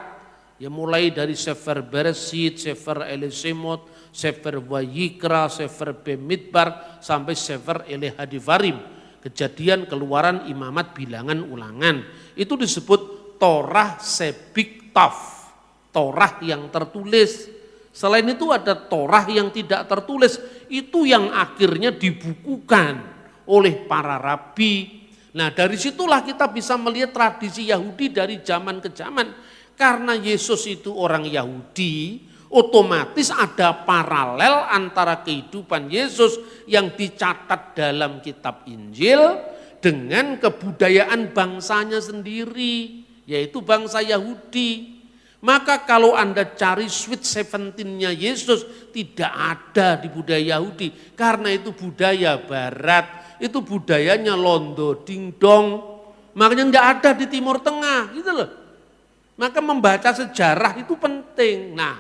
Ya mulai dari Sefer Bereshit, Sefer Elesemot, Sefer Vayikra, Sefer Bemidbar, sampai Sefer Elehadivarim. Kejadian, Keluaran, Imamat, Bilangan, Ulangan. Itu disebut Torah Sebiktaf, Torah yang tertulis. Selain itu ada Torah yang tidak tertulis, itu yang akhirnya dibukukan oleh para rabi. Nah dari situlah kita bisa melihat tradisi Yahudi dari zaman ke zaman. Karena Yesus itu orang Yahudi, otomatis ada paralel antara kehidupan Yesus yang dicatat dalam kitab Injil dengan kebudayaan bangsanya sendiri, yaitu bangsa Yahudi. Maka kalau Anda cari Sweet Seventeennya Yesus, tidak ada di budaya Yahudi. Karena itu budaya barat, itu budayanya londo dingdong. Makanya tidak ada di Timur Tengah, gitu loh. Maka membaca sejarah itu penting. Nah,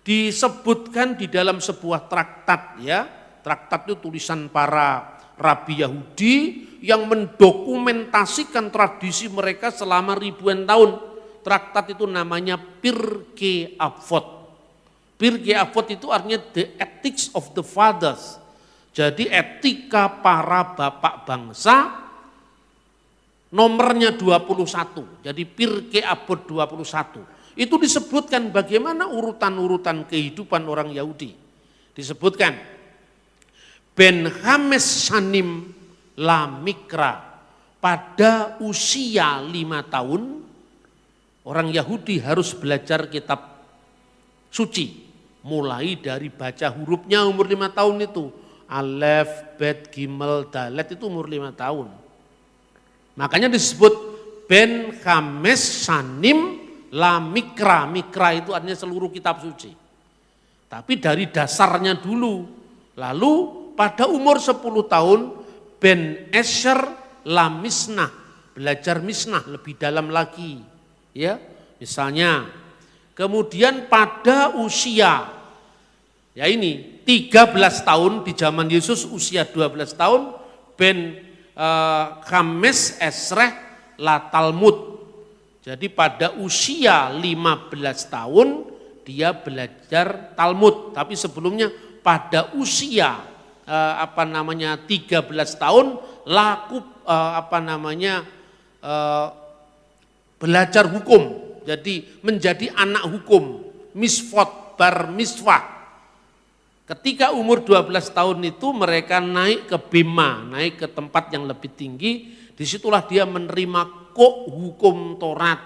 disebutkan di dalam sebuah traktat ya. Traktat itu tulisan para rabi Yahudi yang mendokumentasikan tradisi mereka selama ribuan tahun. Traktat itu namanya Pirkei Avot. Pirkei Avot itu artinya the ethics of the fathers. Jadi etika para bapak bangsa nomornya 21. Jadi Pirkei Avot 21. Itu disebutkan bagaimana urutan-urutan kehidupan orang Yahudi. Disebutkan Ben Hames Shanim La Mikra, pada usia 5 tahun orang Yahudi harus belajar kitab suci. Mulai dari baca hurufnya umur 5 tahun itu. Alef, Bet, Gimel, Dalet itu umur 5 tahun. Makanya disebut Ben Hames Shanim La Mikra. Mikra itu artinya seluruh kitab suci. Tapi dari dasarnya dulu. Lalu pada umur 10 tahun Ben Esher La Misnah. Belajar Misnah lebih dalam lagi. Ya, misalnya kemudian pada usia ya ini 13 tahun di zaman Yesus usia 12 tahun Ben Hames Esreh La Talmud. Jadi pada usia 15 tahun dia belajar Talmud, tapi sebelumnya pada usia 13 tahun belajar hukum, jadi menjadi anak hukum, misfot, bar miswah. Ketika umur 12 tahun itu mereka naik ke Bema, naik ke tempat yang lebih tinggi, disitulah dia menerima hukum Taurat.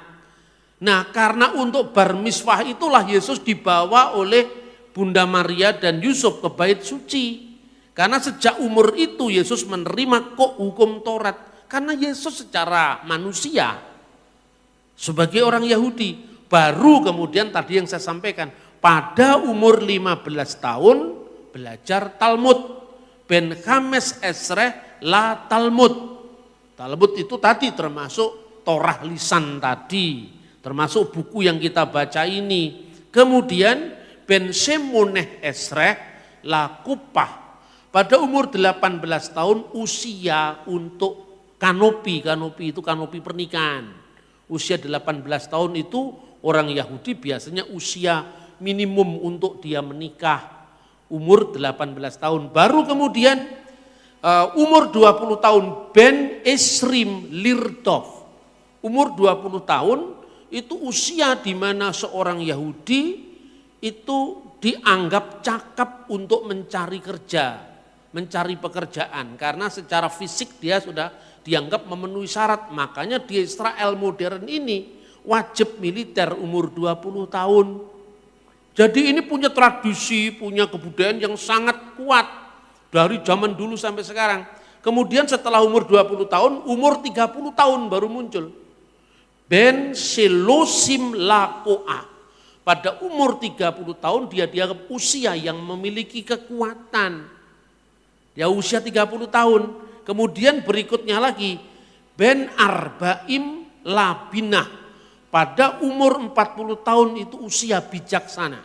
Nah karena untuk bar miswah itulah Yesus dibawa oleh Bunda Maria dan Yusuf ke bait suci. Karena sejak umur itu Yesus menerima hukum Taurat, karena Yesus secara manusia sebagai orang Yahudi, baru kemudian tadi yang saya sampaikan, pada umur 15 tahun belajar Talmud. Ben Hames Esreh La Talmud. Talmud itu tadi termasuk Torah lisan tadi, termasuk buku yang kita baca ini. Kemudian Ben Shemoneh Esreh La Kupah. Pada umur 18 tahun usia untuk kanopi itu kanopi pernikahan. Usia 18 tahun itu orang Yahudi biasanya usia minimum untuk dia menikah. Umur 18 tahun. Baru kemudian umur 20 tahun Ben Esrim Lirdov. Umur 20 tahun itu usia di mana seorang Yahudi itu dianggap cakap untuk mencari kerja, mencari pekerjaan. Karena secara fisik dia sudah dianggap memenuhi syarat. Makanya di Israel modern ini wajib militer umur 20 tahun. Jadi ini punya tradisi, punya kebudayaan yang sangat kuat dari zaman dulu sampai sekarang. Kemudian setelah umur 20 tahun, umur 30 tahun baru muncul. Ben Selosim Lakoa. Pada umur 30 tahun dia dianggap usia yang memiliki kekuatan. Ya usia 30 tahun. Kemudian berikutnya lagi Ben Arbaim Labinah. Pada umur 40 tahun itu usia bijaksana.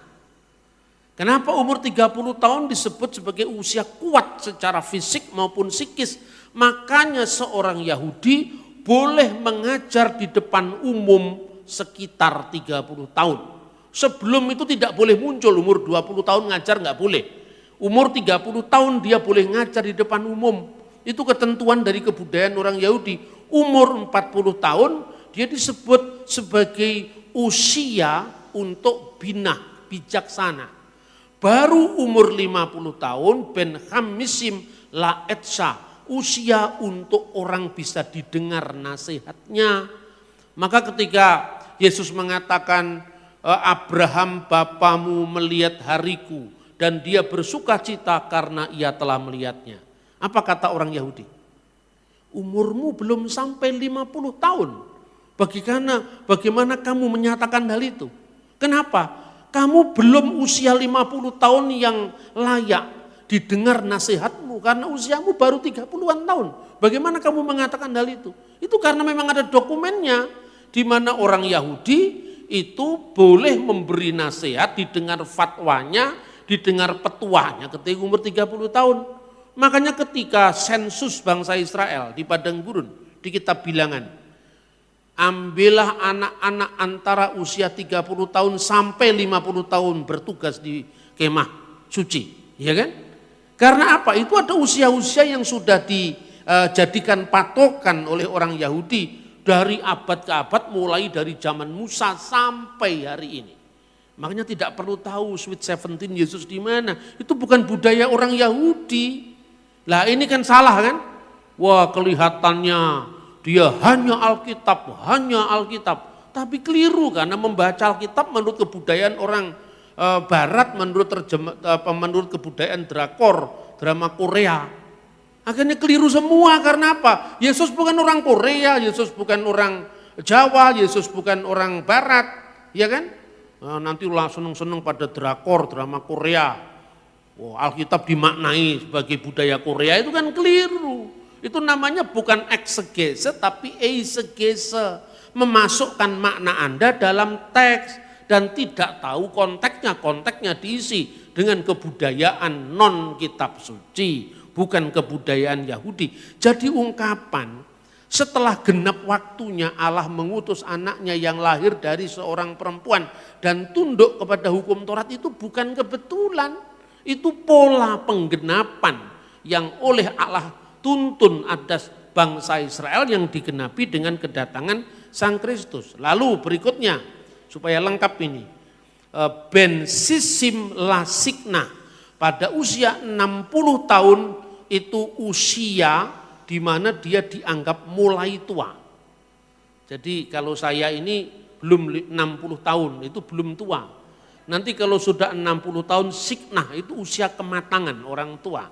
Kenapa umur 30 tahun disebut sebagai usia kuat secara fisik maupun psikis? Makanya seorang Yahudi boleh mengajar di depan umum sekitar 30 tahun. Sebelum itu tidak boleh muncul, umur 20 tahun ngajar nggak boleh. Umur 30 tahun dia boleh ngajar di depan umum. Itu ketentuan dari kebudayaan orang Yahudi. Umur 40 tahun dia disebut sebagai usia untuk binah, bijaksana. Baru umur 50 tahun Ben Hamisim Laetsa, usia untuk orang bisa didengar nasihatnya. Maka ketika Yesus mengatakan Abraham bapamu melihat hariku dan dia bersuka cita karena ia telah melihatnya. Apa kata orang Yahudi? Umurmu belum sampai 50 tahun. Bagaimana kamu menyatakan hal itu? Kenapa? Kamu belum usia 50 tahun yang layak didengar nasihatmu karena usiamu baru 30-an tahun. Bagaimana kamu mengatakan hal itu? Itu karena memang ada dokumennya di mana orang Yahudi itu boleh memberi nasihat, didengar fatwanya, didengar petuahnya ketika umur 30 tahun. Makanya ketika sensus bangsa Israel di padang gurun, di kitab Bilangan, ambillah anak-anak antara usia 30 tahun sampai 50 tahun bertugas di kemah suci, ya kan? Karena apa? Itu ada usia-usia yang sudah dijadikan patokan oleh orang Yahudi dari abad ke abad, mulai dari zaman Musa sampai hari ini. Makanya tidak perlu tahu Sweet 17 Yesus di mana. Itu bukan budaya orang Yahudi. Lah ini kan salah kan? Wah, kelihatannya dia hanya Alkitab, tapi keliru karena membaca Alkitab menurut kebudayaan orang Barat, menurut kebudayaan drama Korea. Akhirnya keliru semua karena apa? Yesus bukan orang Korea, Yesus bukan orang Jawa, Yesus bukan orang Barat, ya kan? Nanti ulah seneng-seneng pada drama Korea. Alkitab dimaknai sebagai budaya Korea, itu kan keliru. Itu namanya bukan eksegese tapi eisegese, memasukkan makna Anda dalam teks dan tidak tahu konteksnya diisi dengan kebudayaan non kitab suci, bukan kebudayaan Yahudi. Jadi ungkapan setelah genap waktunya Allah mengutus anaknya yang lahir dari seorang perempuan dan tunduk kepada hukum Taurat itu bukan kebetulan, itu pola penggenapan yang oleh Allah tuntun atas bangsa Israel yang digenapi dengan kedatangan Sang Kristus. Lalu berikutnya supaya lengkap ini, Ben Sisim Lasikna pada usia 60 tahun itu usia di mana dia dianggap mulai tua. Jadi kalau saya ini belum 60 tahun itu belum tua. Nanti kalau sudah 60 tahun siknah itu usia kematangan orang tua.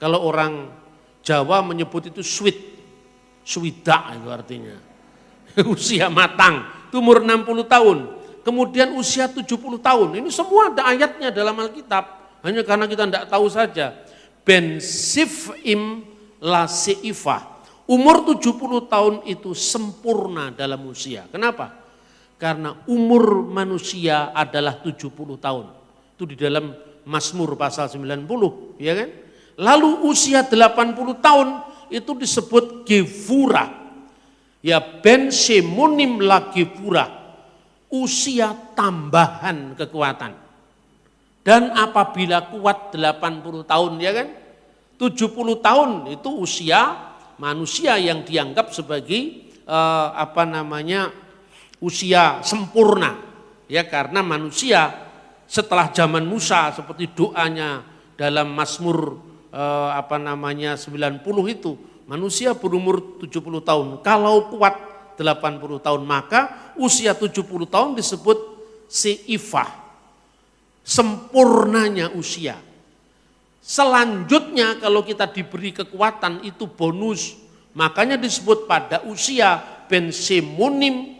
Kalau orang Jawa menyebut itu swida itu artinya. Usia matang, itu umur 60 tahun. Kemudian usia 70 tahun, ini semua ada ayatnya dalam Alkitab. Hanya karena kita tidak tahu saja. Ben Sifim la Seifah. Umur 70 tahun itu sempurna dalam usia. Kenapa? Karena umur manusia adalah 70 tahun. Itu di dalam Mazmur pasal 90, ya kan? Lalu usia 80 tahun itu disebut Gevura. Ya Ben Shemonim la Gevura. Usia tambahan kekuatan. Dan apabila kuat 80 tahun, ya kan? 70 tahun itu usia manusia yang dianggap sebagai usia sempurna. Ya karena manusia setelah zaman Musa seperti doanya dalam Mazmur 90 itu, manusia berumur 70 tahun. Kalau kuat 80 tahun, maka usia 70 tahun disebut seifah. Sempurnanya usia. Selanjutnya kalau kita diberi kekuatan itu bonus. Makanya disebut pada usia ben semonim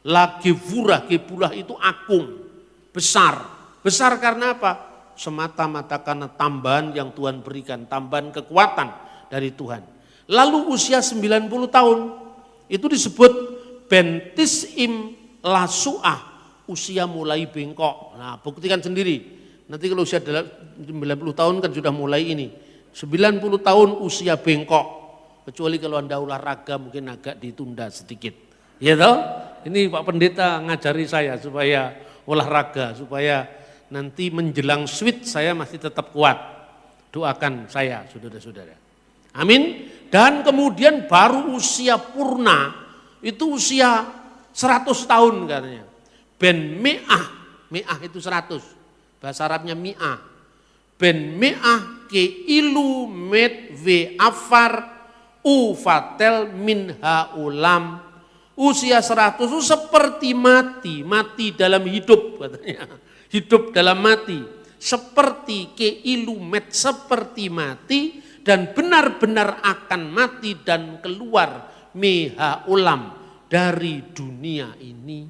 la gevurah, gebulah itu agung, besar. Besar karena apa? Semata-mata karena tambahan yang Tuhan berikan, tambahan kekuatan dari Tuhan. Lalu usia 90 tahun, itu disebut bentis im lasu'ah, usia mulai bengkok. Nah, buktikan sendiri. Nanti kalau usia 90 tahun kan sudah mulai ini. 90 tahun usia bengkok. Kecuali kalau Anda olahraga mungkin agak ditunda sedikit. Ya toh? Ini Pak Pendeta ngajari saya supaya olahraga, supaya nanti menjelang sweet saya masih tetap kuat. Doakan saya, saudara-saudara. Amin. Dan kemudian baru usia purna, itu usia 100 tahun katanya. Ben mi'ah, mi'ah itu 100. Bahasa Arabnya mi'ah. Ben mi'ah ke ilu med ve afar ufatel min haulam. Usia 100 itu seperti mati, mati dalam hidup katanya. Hidup dalam mati. Seperti ke ilu med, seperti mati dan benar-benar akan mati dan keluar meha ulam dari dunia ini.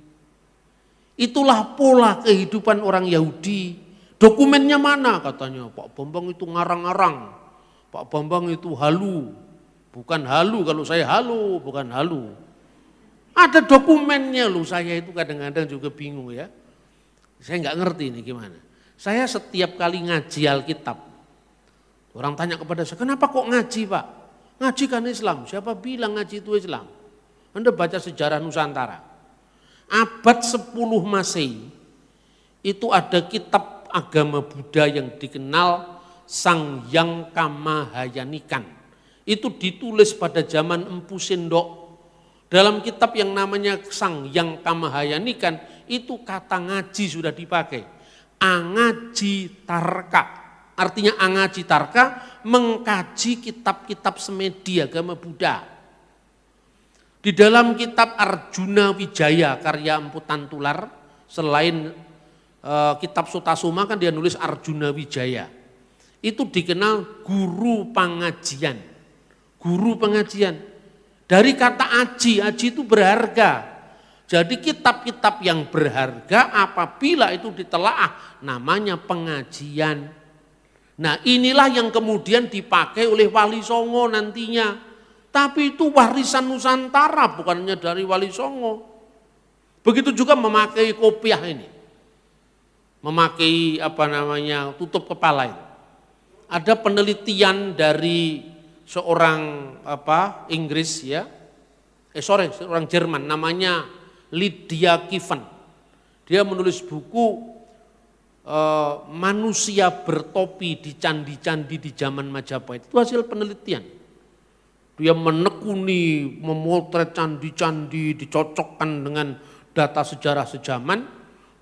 Itulah pola kehidupan orang Yahudi. Dokumennya mana katanya? Pak Bambang itu ngarang-ngarang. Pak Bambang itu halu. Bukan halu, kalau saya halu, bukan halu. Ada dokumennya loh, saya itu kadang-kadang juga bingung ya. Saya nggak ngerti ini gimana. Saya setiap kali ngaji Alkitab, orang tanya kepada saya, kenapa kok ngaji Pak? Ngaji kan Islam, siapa bilang ngaji itu Islam? Anda baca sejarah Nusantara. Abad 10 Masehi, itu ada kitab agama Buddha yang dikenal Sangyang Kamahayanikan. Itu ditulis pada zaman Empu Sendok. Dalam kitab yang namanya Sangyang Kamahayanikan, itu kata ngaji sudah dipakai. Angaji tarka. Artinya angaji tarka mengkaji kitab-kitab semedi agama Buddha. Di dalam kitab Arjuna Wijaya karya Empu Tantular, selain kitab Sutasoma kan dia nulis Arjuna Wijaya. Itu dikenal guru pengajian. Guru pengajian. Dari kata aji, aji itu berharga. Jadi kitab-kitab yang berharga apabila itu ditelaah namanya pengajian. Nah inilah yang kemudian dipakai oleh Wali Songo nantinya. Tapi itu warisan Nusantara bukannya dari Wali Songo. Begitu juga memakai kopiah ini. Memakai tutup kepala itu. Ada penelitian dari seorang Inggris ya. Seorang Jerman namanya Lydia Kiven. Dia menulis buku manusia bertopi di candi-candi di zaman Majapahit. Itu hasil penelitian. Dia menekuni, memotret candi-candi, dicocokkan dengan data sejarah sejaman.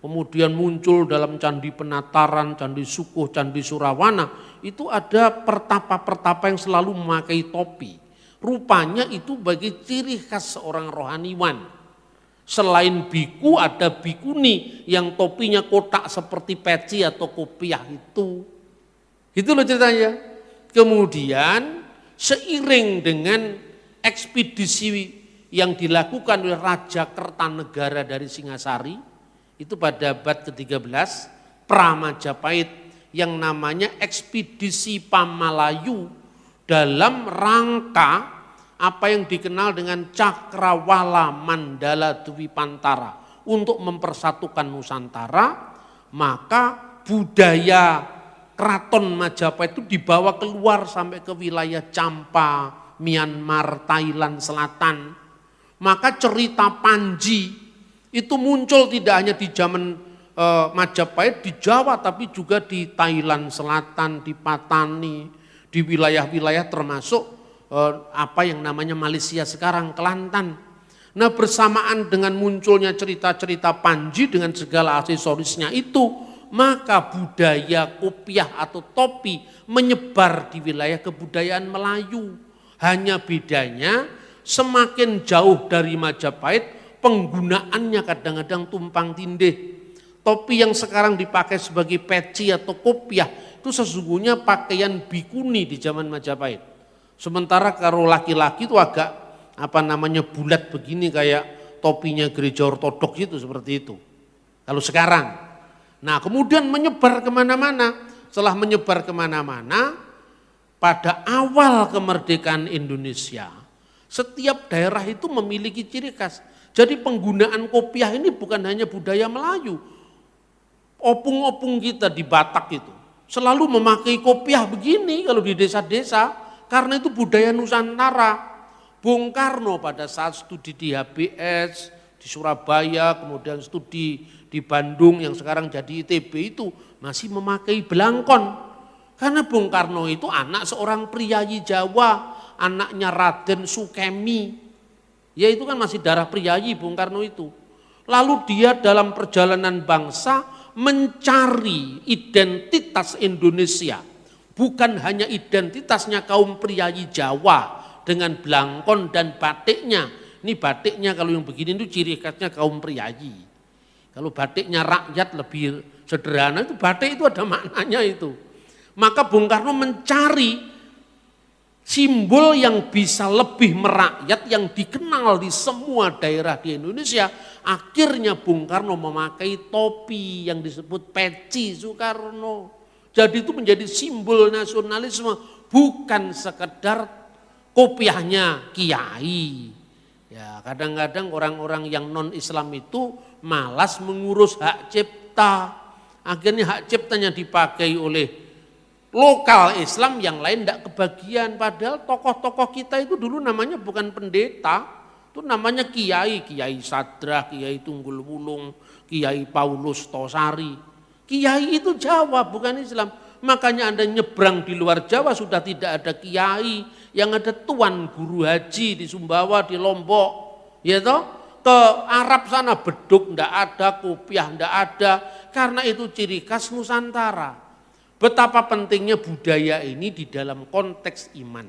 Kemudian muncul dalam candi Penataran, candi Sukuh, candi Surawana. Itu ada pertapa-pertapa yang selalu memakai topi. Rupanya itu bagi ciri khas seorang rohaniwan. Selain biku ada bikuni yang topinya kotak seperti peci atau kopiah itu. Itu loh ceritanya. Kemudian seiring dengan ekspedisi yang dilakukan oleh Raja Kertanegara dari Singasari, itu pada abad ke-13, Pramajapahit yang namanya ekspedisi Pamalayu dalam rangka apa yang dikenal dengan Cakrawala Mandala Dwipantara untuk mempersatukan Nusantara, maka budaya Keraton Majapahit itu dibawa keluar sampai ke wilayah Champa, Myanmar, Thailand Selatan. Maka cerita Panji itu muncul tidak hanya di zaman Majapahit di Jawa tapi juga di Thailand Selatan, di Patani, di wilayah-wilayah termasuk apa yang namanya Malaysia sekarang, Kelantan. Nah bersamaan dengan munculnya cerita-cerita Panji dengan segala aksesorisnya itu, maka budaya kopiah atau topi menyebar di wilayah kebudayaan Melayu. Hanya bedanya semakin jauh dari Majapahit penggunaannya kadang-kadang tumpang tindih. Topi yang sekarang dipakai sebagai peci atau kopiah itu sesungguhnya pakaian bikuni di zaman Majapahit. Sementara kalau laki-laki itu agak bulat begini kayak topinya gereja ortodoks itu seperti itu. Kalau sekarang. Nah kemudian menyebar kemana-mana. Setelah menyebar kemana-mana pada awal kemerdekaan Indonesia setiap daerah itu memiliki ciri khas. Jadi penggunaan kopiah ini bukan hanya budaya Melayu. Opung-opung kita di Batak itu selalu memakai kopiah begini kalau di desa-desa karena itu budaya Nusantara. Bung Karno pada saat studi di HBS di Surabaya, kemudian studi di Bandung yang sekarang jadi ITB itu masih memakai belangkon. Karena Bung Karno itu anak seorang priyayi Jawa, anaknya Raden Sukemi. Ya itu kan masih darah priyayi Bung Karno itu. Lalu dia dalam perjalanan bangsa mencari identitas Indonesia. Bukan hanya identitasnya kaum priyayi Jawa dengan belangkon dan batiknya. Ini batiknya kalau yang begini itu ciri khasnya kaum priyayi. Kalau batiknya rakyat lebih sederhana itu batik itu ada maknanya itu. Maka Bung Karno mencari simbol yang bisa lebih merakyat yang dikenal di semua daerah di Indonesia. Akhirnya Bung Karno memakai topi yang disebut peci Soekarno. Jadi itu menjadi simbol nasionalisme, bukan sekedar kopiahnya kiai. Ya, kadang-kadang orang-orang yang non-Islam itu malas mengurus hak cipta. Akhirnya hak ciptanya dipakai oleh lokal Islam, yang lain tidak kebagian. Padahal tokoh-tokoh kita itu dulu namanya bukan pendeta, itu namanya kiai. Kiai Sadrah, Kiai Tunggul Wulung, Kiai Paulus Tosari. Kiai itu Jawa bukan Islam. Makanya Anda nyebrang di luar Jawa sudah tidak ada kiai, yang ada tuan guru haji di Sumbawa, di Lombok, ya toh. Ke Arab sana beduk ndak ada, kopiah ndak ada, karena itu ciri khas Nusantara. Betapa pentingnya budaya ini di dalam konteks iman.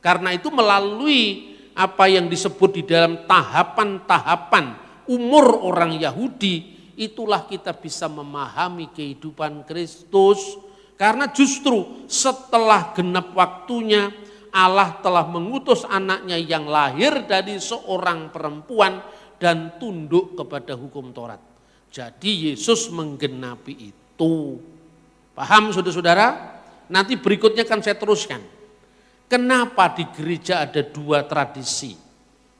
Karena itu melalui apa yang disebut di dalam tahapan-tahapan umur orang Yahudi, itulah kita bisa memahami kehidupan Kristus. Karena justru setelah genap waktunya Allah telah mengutus anaknya yang lahir dari seorang perempuan dan tunduk kepada hukum Taurat. Jadi Yesus menggenapi itu. Paham saudara-saudara? Nanti berikutnya kan saya teruskan. Kenapa di gereja ada dua tradisi?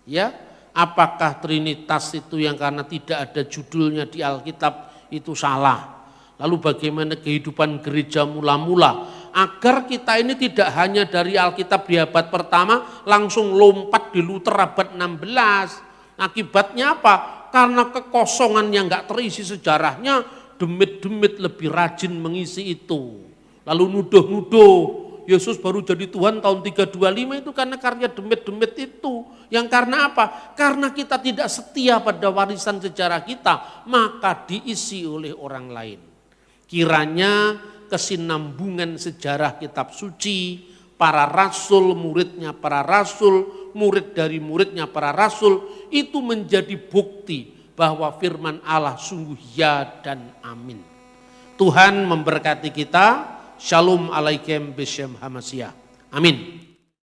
Ya, apakah Trinitas itu yang karena tidak ada judulnya di Alkitab itu salah? Lalu bagaimana kehidupan gereja mula-mula agar kita ini tidak hanya dari Alkitab di abad pertama langsung lompat di Luther abad 16. Akibatnya apa? Karena kekosongan yang enggak terisi sejarahnya, demit-demit lebih rajin mengisi itu. Lalu nuduh-nuduh Yesus baru jadi Tuhan tahun 325 itu karena karya demit-demit itu. Yang karena apa? Karena kita tidak setia pada warisan sejarah kita, maka diisi oleh orang lain. Kiranya kesinambungan sejarah kitab suci, para rasul, muridnya para rasul, murid dari muridnya para rasul, itu menjadi bukti bahwa firman Allah sungguh ya dan amin. Tuhan memberkati kita. Shalom alaikum beshem hamasyah. Amin.